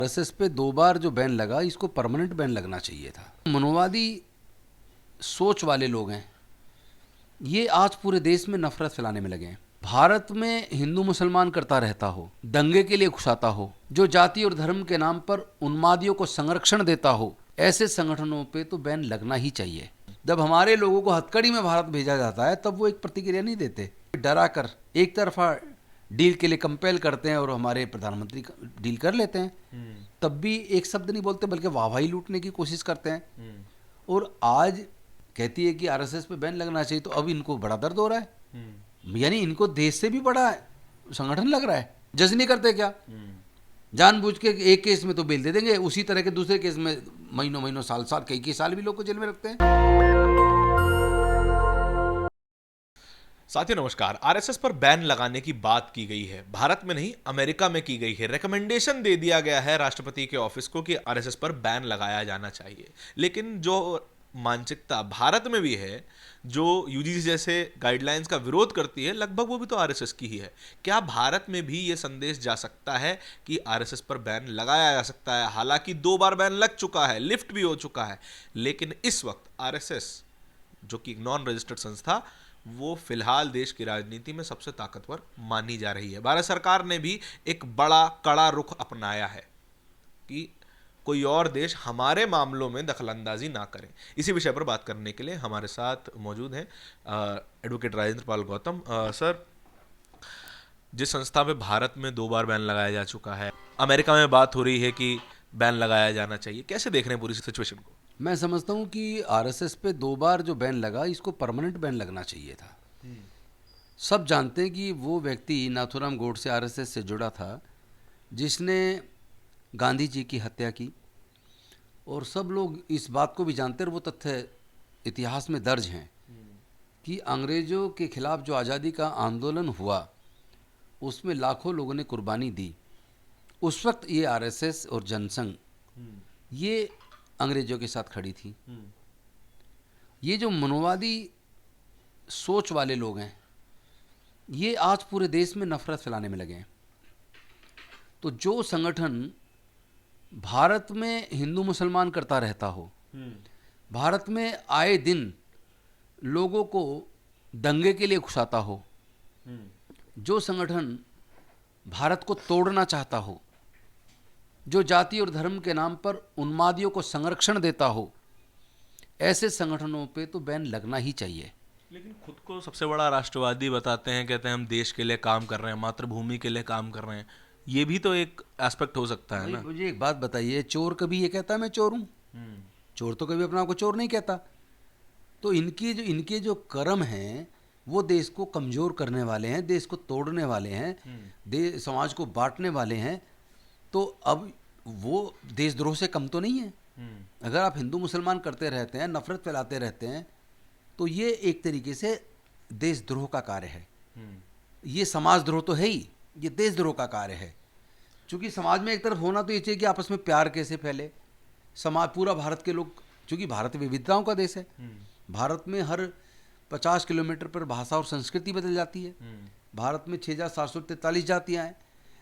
RSS पे 2 बार जो ban लगा, इसको परमानेंट बैन लगना चाहिए था। मनोवादी सोच वाले लोग हैं, ये आज पूरे देश में नफरत फैलाने में लगे हैं। भारत में हिंदू मुसलमान करता रहता हो, दंगे के लिए उकसाता हो, जो जाति और धर्म के नाम पर उन्मादियों को संरक्षण देता हो, ऐसे संगठनों पे तो बैन लगना ही चाहिए। जब हमारे लोगों को हथकड़ी में भारत भेजा जाता है तब वो एक प्रतिक्रिया नहीं देते, डरा कर एक तरफा डील के लिए कंपेल करते हैं और हमारे प्रधानमंत्री डील कर लेते हैं। तब भी एक शब्द नहीं बोलते, बल्कि वाहवाही लूटने की कोशिश करते हैं। और आज कहती है कि आरएसएस पे बैन लगना चाहिए, तो अब इनको बड़ा दर्द हो रहा है। यानी इनको देश से भी बड़ा संगठन लग रहा है। जज नहीं करते क्या? जानबूझ के एक केस में तो बेल दे देंगे, उसी तरह के दूसरे केस में महीनों महीनों साल साल कई साल भी लोग को जेल में रखते हैं। साथियों नमस्कार। आरएसएस पर बैन लगाने की बात की गई है, भारत में नहीं अमेरिका में की गई है। रिकमेंडेशन दे दिया गया है राष्ट्रपति के ऑफिस को कि आरएसएस पर बैन लगाया जाना चाहिए। लेकिन जो मानसिकता भारत में भी है, जो यूजीसी जैसे गाइडलाइंस का विरोध करती है, लगभग वो भी तो आरएसएस की ही है। क्या भारत में भी ये संदेश जा सकता है कि आरएसएस पर बैन लगाया जा सकता है? हालांकि 2 बार बैन लग चुका है, लिफ्ट भी हो चुका है, लेकिन इस वक्त आरएसएस जो कि नॉन रजिस्टर्ड संस्था, वो फिलहाल देश की राजनीति में सबसे ताकतवर मानी जा रही है। भारत सरकार ने भी एक बड़ा कड़ा रुख अपनाया है कि कोई और देश हमारे मामलों में दखलंदाजी ना करे। इसी विषय पर बात करने के लिए हमारे साथ मौजूद हैं एडवोकेट राजेंद्र पाल गौतम। सर, जिस संस्था पे भारत में 2 बार बैन लगाया जा चुका है, अमेरिका में बात हो रही है कि बैन लगाया जाना चाहिए, कैसे देख रहे हैं पूरी सिचुएशन को? मैं समझता हूँ कि आरएसएस पे 2 बार जो बैन लगा, इसको परमानेंट बैन लगना चाहिए था। सब जानते हैं कि वो व्यक्ति नाथूराम गोडसे आरएसएस से जुड़ा था, जिसने गांधी जी की हत्या की। और सब लोग इस बात को भी जानते हैं, और वो तथ्य इतिहास में दर्ज हैं कि अंग्रेज़ों के खिलाफ जो आज़ादी का आंदोलन हुआ, उसमें लाखों लोगों ने कुर्बानी दी। उस वक्त ये आरएसएस और जनसंघ ये अंग्रेज़ों के साथ खड़ी थी। ये जो मनोवादी सोच वाले लोग हैं, ये आज पूरे देश में नफरत फैलाने में लगे हैं। तो जो संगठन भारत में हिंदू मुसलमान करता रहता हो, भारत में आए दिन लोगों को दंगे के लिए उकसाता हो, जो संगठन भारत को तोड़ना चाहता हो, जो जाति और धर्म के नाम पर उन्मादियों को संरक्षण देता हो, ऐसे संगठनों पे तो बैन लगना ही चाहिए। लेकिन खुद को सबसे बड़ा राष्ट्रवादी बताते हैं, कहते हैं हम देश के लिए काम कर रहे हैं, मातृभूमि के लिए काम कर रहे हैं। ये भी तो एक एस्पेक्ट हो सकता है ना? मुझे एक बात बताइए, चोर कभी ये कहता है मैं चोर हूँ? चोर तो कभी अपने आप को चोर नहीं कहता। तो इनके जो कर्म हैं, वो देश को कमज़ोर करने वाले हैं, देश को तोड़ने वाले हैं, समाज को बांटने वाले हैं। तो अब वो देशद्रोह से कम तो नहीं है। अगर आप हिंदू मुसलमान करते रहते हैं, नफरत फैलाते रहते हैं, तो ये एक तरीके से देशद्रोह का कार्य है। ये समाजद्रोह तो है ही, ये देशद्रोह का कार्य है। क्योंकि समाज में एक तरफ होना तो ये चाहिए कि आपस में प्यार कैसे फैले, समाज पूरा भारत के लोग, क्योंकि भारत विविधताओं का देश है। भारत में हर 50 किलोमीटर पर भाषा और संस्कृति बदल जाती है। भारत में 6743 जातियाँ हैं।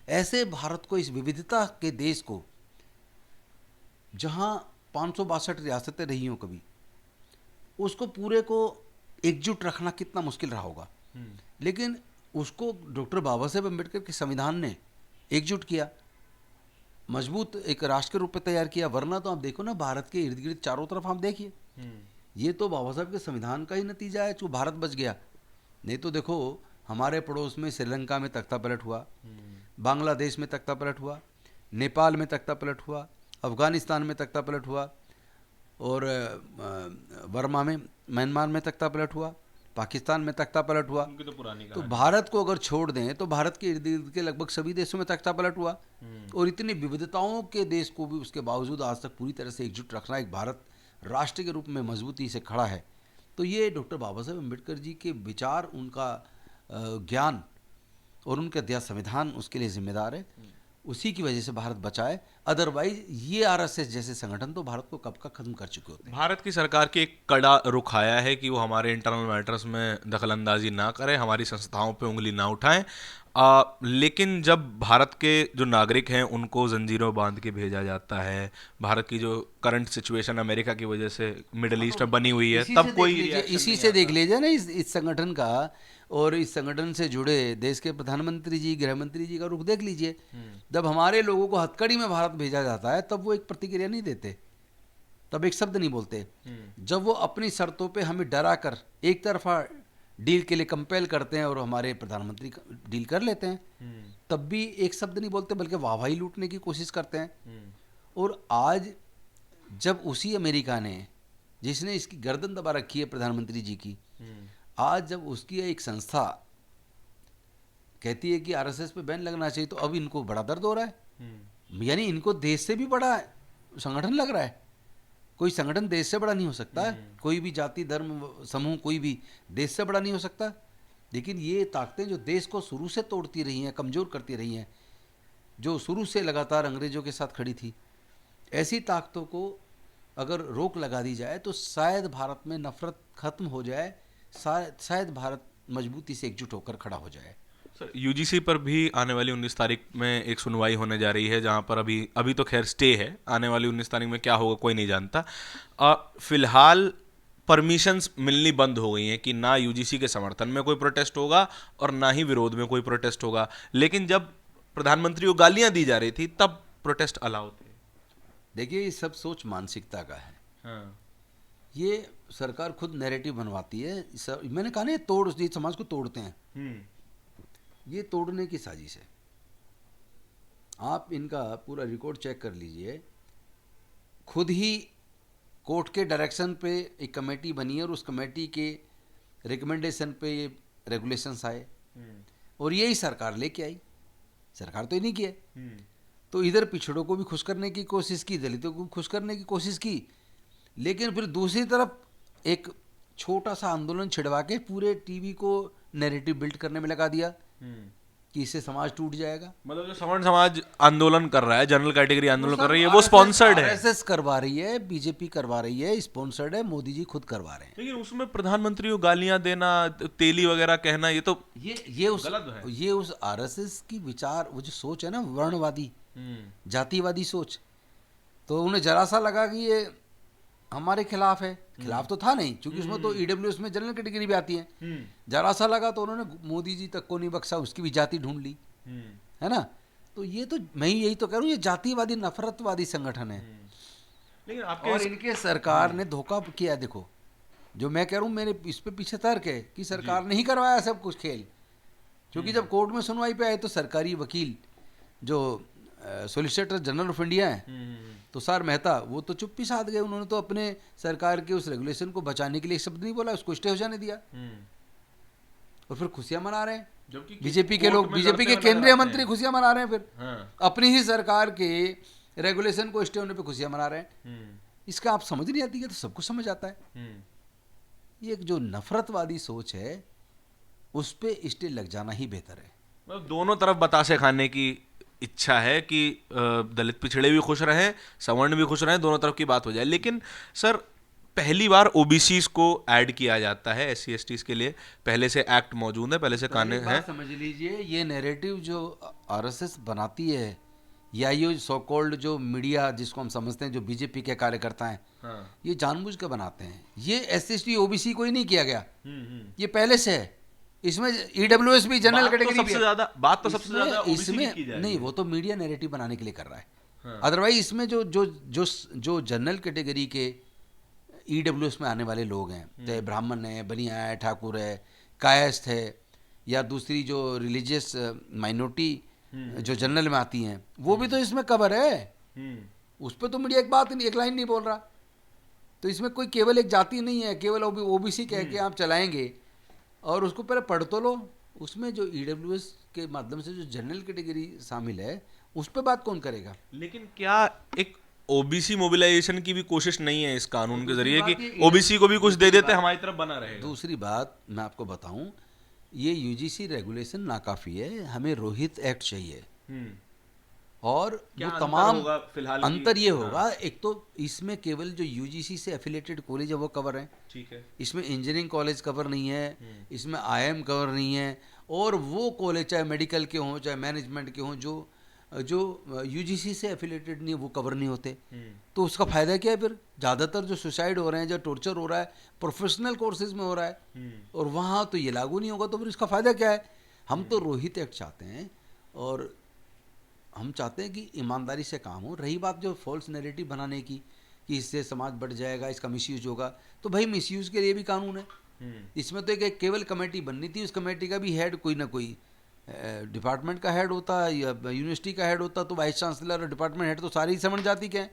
ऐसे भारत को, इस विविधता के देश को, जहाँ 562 रियासतें रही हों कभी, उसको पूरे को एकजुट रखना कितना मुश्किल रहा होगा। लेकिन उसको डॉक्टर बाबा साहेब अम्बेडकर के संविधान ने एकजुट किया, मजबूत एक राष्ट्र के रूप में तैयार किया। वरना तो आप देखो ना, भारत के इर्द गिर्द चारों तरफ आप देखिए, ये तो बाबा साहब के संविधान का ही नतीजा है जो भारत बच गया। नहीं तो देखो, हमारे पड़ोस में श्रीलंका में तख्ता पलट हुआ, बांग्लादेश में तख्ता पलट हुआ, नेपाल में तख्ता पलट हुआ, अफ़गानिस्तान में तख्ता पलट हुआ, और बर्मा में, म्यांमार में तख्ता पलट हुआ, पाकिस्तान में तख्ता पलट हुआ। उनकी तो पुरानी तो भारत को अगर छोड़ दें तो भारत के इर्द गिर्द के लगभग सभी देशों में तख्ता पलट हुआ। और इतनी विविधताओं के देश को भी उसके बावजूद आज तक पूरी तरह से एकजुट रखना, एक भारत राष्ट्र के रूप में मजबूती से खड़ा है। तो ये डॉक्टर बाबा साहेब अम्बेडकर जी के विचार, उनका ज्ञान और उनका दिया संविधान उसके लिए जिम्मेदार है। उसी की वजह से भारत बचा है। अदरवाइज ये आरएसएस जैसे संगठन तो भारत को कब का खत्म कर चुके होते हैं। भारत की सरकार की एक कड़ा रुख आया है कि वो हमारे इंटरनल मैटर्स में दखलंदाजी ना करे, हमारी संस्थाओं पे उंगली ना उठाएं। लेकिन जब भारत के जो नागरिक हैं उनको जंजीरों बांध के भेजा जाता है, भारत की जो करंट सिचुएशन अमेरिका की वजह से मिडिल ईस्ट में बनी हुई है, तब कोई रिएक्शन इसी नहीं से देख आता। लीजिए ना इस संगठन का, और इस संगठन से जुड़े देश के प्रधानमंत्री जी, गृह मंत्री जी का रुख देख लीजिए। जब हमारे लोगों को हथकड़ी में भारत भेजा जाता है तब वो एक प्रतिक्रिया नहीं देते, तब एक शब्द नहीं बोलते। जब वो अपनी शर्तों पे हमें डरा कर एक तरफा डील के लिए कंपेल करते हैं और हमारे प्रधानमंत्री डील कर लेते हैं, तब भी एक शब्द नहीं बोलते, बल्कि वाहवाही लूटने की कोशिश करते हैं। और आज जब उसी अमेरिका ने, जिसने इसकी गर्दन दबा रखी है प्रधानमंत्री जी की, आज जब उसकी एक संस्था कहती है कि आरएसएस पे बैन लगना चाहिए, तो अब इनको बड़ा दर्द हो रहा है। यानी इनको देश से भी बड़ा संगठन लग रहा है। कोई संगठन देश से बड़ा नहीं हो सकता है, कोई भी जाति धर्म समूह कोई भी देश से बड़ा नहीं हो सकता। लेकिन ये ताकतें जो देश को शुरू से तोड़ती रही हैं, कमज़ोर करती रही हैं, जो शुरू से लगातार अंग्रेज़ों के साथ खड़ी थी, ऐसी ताकतों को अगर रोक लगा दी जाए तो शायद भारत में नफरत खत्म हो जाए, शायद भारत मजबूती से एकजुट होकर खड़ा हो जाए। सर, यूजीसी पर भी आने वाली 19 तारीख में एक सुनवाई होने जा रही है, जहां पर अभी तो खैर स्टे है, आने वाली 19 तारीख में क्या होगा कोई नहीं जानता। फिलहाल परमिशंस मिलनी बंद हो गई हैं कि ना यूजीसी के समर्थन में कोई प्रोटेस्ट होगा और ना ही विरोध में कोई प्रोटेस्ट होगा। लेकिन जब प्रधानमंत्री को गालियां दी जा रही थी तब प्रोटेस्ट अलाउ थे। देखिए, ये सब सोच मानसिकता का है। हाँ। ये सरकार खुद नैरेटिव बनवाती है। मैंने कहा ना, ये समाज को तोड़ते हैं, ये तोड़ने की साजिश है। आप इनका पूरा रिकॉर्ड चेक कर लीजिए। खुद ही कोर्ट के डायरेक्शन पे एक कमेटी बनी है और उस कमेटी के रिकमेंडेशन पे ये रेगुलेशंस आए और यही सरकार लेके आई। सरकार तो ये नहीं किया। तो इधर पिछड़ों को भी खुश करने की कोशिश की, दलितों को भी खुश करने की कोशिश की, लेकिन फिर दूसरी तरफ एक छोटा सा आंदोलन छिड़वा के पूरे टीवी को नैरेटिव बिल्ड करने में लगा दिया कि इससे समाज टूट जाएगा। मतलब जो सवर्ण समाज आंदोलन कर रहा है, जनरल कैटेगरी आंदोलन कर रही है, वो स्पॉन्सर्ड है। आरएसएस करवा रही है, बीजेपी करवा रही है, स्पॉन्सर्ड है, मोदी जी खुद करवा रहे हैं। लेकिन उसमें प्रधानमंत्री को गालियां देना, तेली वगैरह कहना, ये तो गलत है। ये उस आरएसएस की विचार, वो जो सोच है ना, वर्णवादी जातिवादी सोच, तो उन्हें जरा सा लगा कि ये हमारे खिलाफ है। खिलाफ तो था नहीं, क्योंकि उसमें तो ईडब्ल्यूएस में जनरल कैटेगरी भी आती है। जरा सा लगा तो उन्होंने मोदी जी तक को नहीं बख्शा, उसकी भी जाति ढूंढ ली, है ना। तो ये तो मैं यही तो कह रहा हूँ, ये जातिवादी नफरतवादी संगठन है। लेकिन और इनके सरकार ने धोखा किया। देखो, जो मैं कह रहा हूँ, मेरे इस पे पीछे तर्क है कि सरकार नहीं करवाया सब कुछ खेल, क्योंकि जब कोर्ट में सुनवाई पे आए तो सरकारी वकील जो सोलिसिटर जनरल ऑफ इंडिया है तुषार मेहता, वो तो चुप्पी साध गए। उन्होंने तो अपने सरकार के उस रेगुलेशन को बचाने के लिए एक शब्द नहीं बोला, उसको स्टे हो जाने दिया और फिर खुशियां मना रहे हैं। बीजेपी के लोग, बीजेपी के केंद्रीय मंत्री खुशियां मना रहे हैं, फिर अपनी ही सरकार के रेगुलेशन को स्टे होने पे खुशियां मना रहे हैं। इसका आप समझ नहीं आती है, तो सबको समझ आता है। ये एक जो नफरतवादी सोच है, उस पे स्टे लग जाना ही बेहतर है। मतलब दोनों तरफ बतासे खाने की इच्छा है कि दलित पिछड़े भी खुश रहें, सवर्ण भी खुश रहें, दोनों तरफ की बात हो जाए। लेकिन सर, पहली बार ओबीसीज को ऐड किया जाता है एससी एसटीज के लिए। पहले से एक्ट मौजूद है, पहले से कानून है। समझ लीजिए, ये नैरेटिव जो आरएसएस बनाती है, या ये सो कॉल्ड जो मीडिया जिसको हम समझते हैं, जो बीजेपी के कार्यकर्ता हैं, ये जानबूझ कर बनाते हैं। ये एससी एसटी ओबीसी कोई नहीं किया गया, ये पहले से है। इसमें ईडब्ल्यूएस भी जनरल कैटेगरी भी है। बात तो सबसे ज्यादा इसमें की जा रही नहीं, है। वो तो मीडिया नैरेटिव बनाने के लिए कर रहा है। अदरवाइज इसमें जो जनरल कैटेगरी के ईडब्ल्यूएस में आने वाले लोग हैं, चाहे ब्राह्मण है, बनिया है, ठाकुर है, कायस्थ है, या दूसरी जो रिलीजियस माइनॉरिटी जो जनरल में आती हैं, वो भी तो इसमें कवर है। उस पर तो मीडिया एक लाइन नहीं बोल रहा। तो इसमें कोई केवल एक जाति नहीं है, केवल ओबीसी कह के आप चलाएंगे और उसको पहले पढ़ तो लो। उसमें जो ईडब्ल्यूएस के माध्यम से जो जनरल कैटेगरी शामिल है, उस पर बात कौन करेगा। लेकिन क्या एक ओबीसी मोबिलाइजेशन की भी कोशिश नहीं है इस कानून के जरिए कि ओबीसी को भी कुछ दे देते, हमारी तरफ बना रहेगा। दूसरी बात मैं आपको बताऊं, ये यूजीसी रेगुलेशन नाकाफी है, हमें रोहित एक्ट चाहिए। और वो तमाम अंतर ये होगा, एक तो इसमें केवल जो यूजीसी से एफिलेटेड कॉलेज है वो कवर है, ठीक है। इसमें इंजीनियरिंग कॉलेज कवर नहीं है, इसमें आईआईएम कवर नहीं है, और वो कॉलेज चाहे मेडिकल के हों चाहे मैनेजमेंट के हों जो यूजीसी से एफिलेटेड नहीं, वो कवर नहीं होते। तो उसका फ़ायदा क्या है फिर? ज़्यादातर जो सुसाइड हो रहे हैं, जो टॉर्चर हो रहा है, प्रोफेशनल कोर्सेज में हो रहा है, और वहाँ तो ये लागू नहीं होगा, तो फिर इसका फ़ायदा क्या है? हम तो रोहित एक्ट चाहते हैं, और हम चाहते हैं कि ईमानदारी से काम हो। रही बात जो फॉल्स नैरेटिव बनाने की कि इससे समाज बढ़ जाएगा, इसका मिसयूज होगा, तो भाई मिसयूज के लिए भी कानून है। इसमें तो एक केवल कमेटी बननी थी, उस कमेटी का भी हेड कोई ना कोई डिपार्टमेंट का हेड होता या यूनिवर्सिटी का हेड होता, तो वाइस चांसलर और डिपार्टमेंट हेड तो सारी ही समझ जाती क्या है।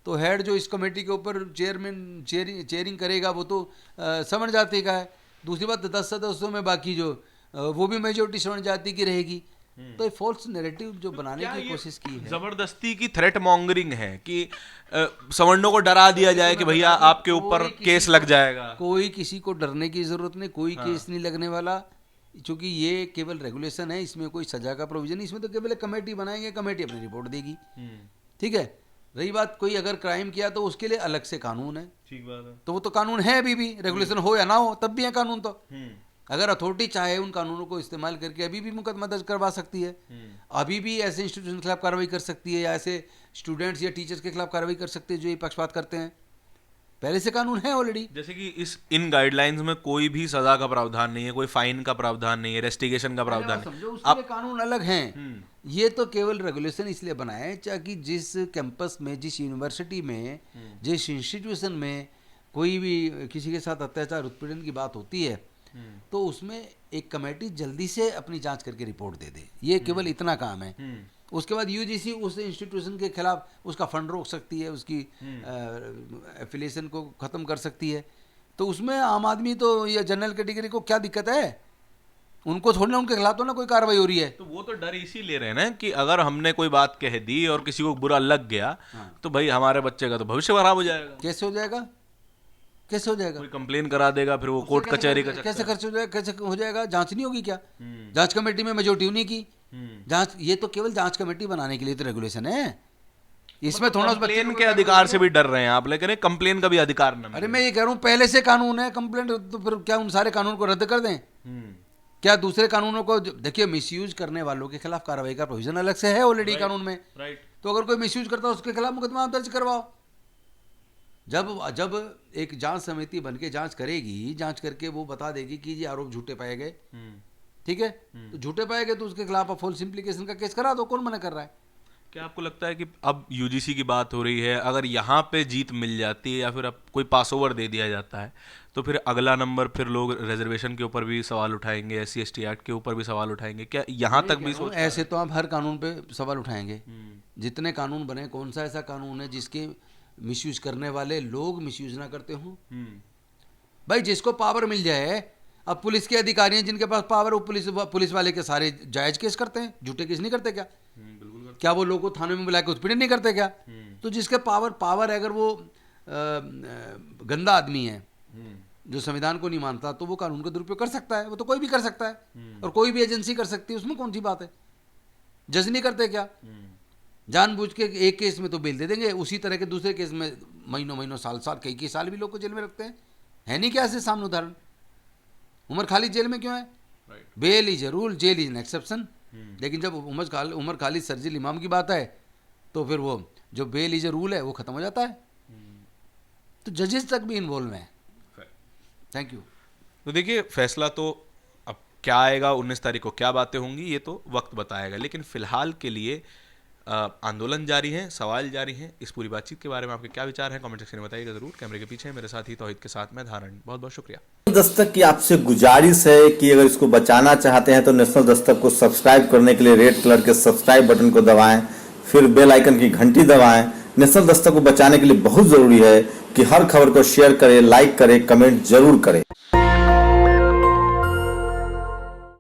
तो हेड जो इस कमेटी के ऊपर चेयरिंग करेगा वो तो समझ जाती का है। दूसरी बात 10 सदस्यों में बाकी जो वो भी मेजोरिटी समझ जाती की रहेगी। तो फॉल्स नैरेटिव जो बनाने की कोशिश की है, जबरदस्ती की थ्रेट मॉन्गरिंग है कि सवर्णों को डरा दिया जाए कि भैया आपके ऊपर केस लग जाएगा। कोई किसी को डरने की जरूरत नहीं, कोई केस नहीं लगने वाला, क्योंकि ये केवल रेगुलेशन है, इसमें कोई सजा का प्रोविजन नहीं। इसमें तो केवल कमेटी बनाएंगे, कमेटी अपनी रिपोर्ट देगी, ठीक है। रही बात कोई अगर क्राइम किया तो उसके लिए अलग से कानून है, ठीक बात है। तो वो तो कानून है अभी भी, रेगुलेशन हो या ना हो तब भी है कानून। तो अगर अथॉरिटी चाहे उन कानूनों को इस्तेमाल करके अभी भी मुकदमा दर्ज करवा सकती है, अभी भी ऐसे इंस्टीट्यूशन के खिलाफ कार्रवाई कर सकती है, या ऐसे स्टूडेंट्स या टीचर्स के खिलाफ कार्रवाई कर सकती है जो ये पक्षपात करते हैं। पहले से कानून है ऑलरेडी। जैसे कि इन गाइडलाइंस में कोई भी सजा का प्रावधान नहीं है, कोई फाइन का प्रावधान नहीं है, रेस्टिगेशन का प्रावधान नहीं। समझो उसके लिए कानून अलग हैं। ये तो केवल रेगुलेशन इसलिए बनाए हैं ताकि जिस कैंपस में, जिस यूनिवर्सिटी में, जिस इंस्टीट्यूशन में कोई भी किसी के साथ अत्याचार उत्पीड़न की बात होती है तो उसमें एक कमेटी जल्दी से अपनी जांच करके रिपोर्ट दे दे। ये केवल इतना काम है। उसके बाद यूजीसी उस इंस्टीट्यूशन के खिलाफ उसका फंड रोक सकती है, उसकी एफिलिएशन को ख़त्म कर सकती है। तो उसमें आम आदमी तो या जनरल कैटेगरी को क्या दिक्कत है? उनको थोड़ी ना, उनके खिलाफ तो ना कोई कार्रवाई हो रही है। तो वो तो डर इसी ले रहे हैं ना कि अगर हमने कोई बात कह दी और किसी को बुरा लग गया तो भाई हमारे बच्चे का तो भविष्य खराब हो जाएगा। कैसे हो जाएगा? कैसे हो जाएगा? कोई कंप्लेन करा देगा, फिर वो कोर्ट कचहरी का कैसे खर्च हो जाएगा? कैसे हो जाएगा? जांच नहीं होगी क्या? जांच कमेटी में मेजोरिटी नहीं की जांच, ये तो केवल जांच कमेटी बनाने के लिए तो रेगुलेशन है। इसमें थोड़ा कंप्लेन के अधिकार से भी डर रहे हैं आप, लेकिन कंप्लेन का भी अधिकार ना। अरे मैं ये कह रहा हूँ पहले से कानून है, कंप्लेंट तो फिर क्या उन सारे कानून को रद्द कर दें? क्या दूसरे कानूनों को? देखिए मिसयूज करने वालों के खिलाफ कार्रवाई का प्रोविजन अलग से है ऑलरेडी कानून में। तो अगर कोई मिसयूज करता है उसके खिलाफ मुकदमा दर्ज करवाओ। जब एक जांच समिति बनके जांच करेगी, जांच करके वो बता देगी कि ये आरोप झूठे पाए गए, ठीक है, तो झूठे पाए गए तो उसके खिलाफ फॉल्स इंप्लीकेशन का केस करा दो। कौन मना कर रहा है? क्या आपको लगता है कि अब यूजीसी की बात हो रही है, अगर यहाँ पे जीत मिल जाती है या फिर अब कोई पास ओवर दे दिया जाता है तो फिर अगला नंबर फिर लोग रिजर्वेशन के ऊपर भी सवाल उठाएंगे, SC/ST एक्ट के ऊपर भी सवाल उठाएंगे? क्या यहाँ तक भी सोच? ऐसे तो आप हर कानून पे सवाल उठाएंगे। जितने कानून बने, कौन सा ऐसा कानून है जिसके मिसयूज करने वाले लोग मिसयूज ना करते हों? भाई जिसको पावर मिल जाए, अब पुलिस के अधिकारी हैं जिनके पास पावर, वो पुलिस वाले के सारे जायज केस करते हैं, झूठे केस नहीं करते क्या? क्या वो लोगों को थाने में बुला के उत्पीड़न नहीं करते क्या? तो जिसके पावर है, अगर वो गंदा आदमी है जो संविधान को नहीं मानता, तो वो कानून का दुरुपयोग कर सकता है। वो तो कोई भी कर सकता है और कोई भी एजेंसी कर सकती है, उसमें कौन सी बात है? जज नहीं करते क्या? जानबूझ के एक केस में तो बेल दे देंगे, उसी तरह के दूसरे केस में महीनों साल कई साल भी लोग को जेल में रखते हैं। है नहीं क्या ऐसे सामने उदाहरण? उमर खालिद जेल में क्यों है? Bail is a rule, jail is an exception. लेकिन जब उमर खालिद सर्जिल इमाम की बात है तो फिर वो जो बेल इज ए रूल है वो खत्म हो जाता है। तो जजेस तक भी इन्वॉल्व हैं। Thank you. तो देखिए फैसला तो अब क्या आएगा, 19 तारीख को क्या बातें होंगी ये तो वक्त बताएगा, लेकिन फिलहाल के लिए आंदोलन जारी है, सवाल जारी हैं। इस पूरी बातचीत के बारे में आपके क्या विचार हैं कमेंट सेक्शन में बताइएगा जरूर। कैमरे के पीछे मेरे साथी तौहीद के साथ मैं धारण, बहुत बहुत शुक्रिया। दस्तक की आपसे गुजारिश है कि अगर इसको बचाना चाहते हैं तो नेशनल दस्तक को सब्सक्राइब करने के लिए रेड कलर के सब्सक्राइब बटन को दबाएं, फिर बेल आइकन की घंटी दबाएं। नेशनल दस्तक को बचाने के लिए बहुत जरूरी है कि हर खबर को शेयर करें, लाइक करें, कमेंट जरूर करें।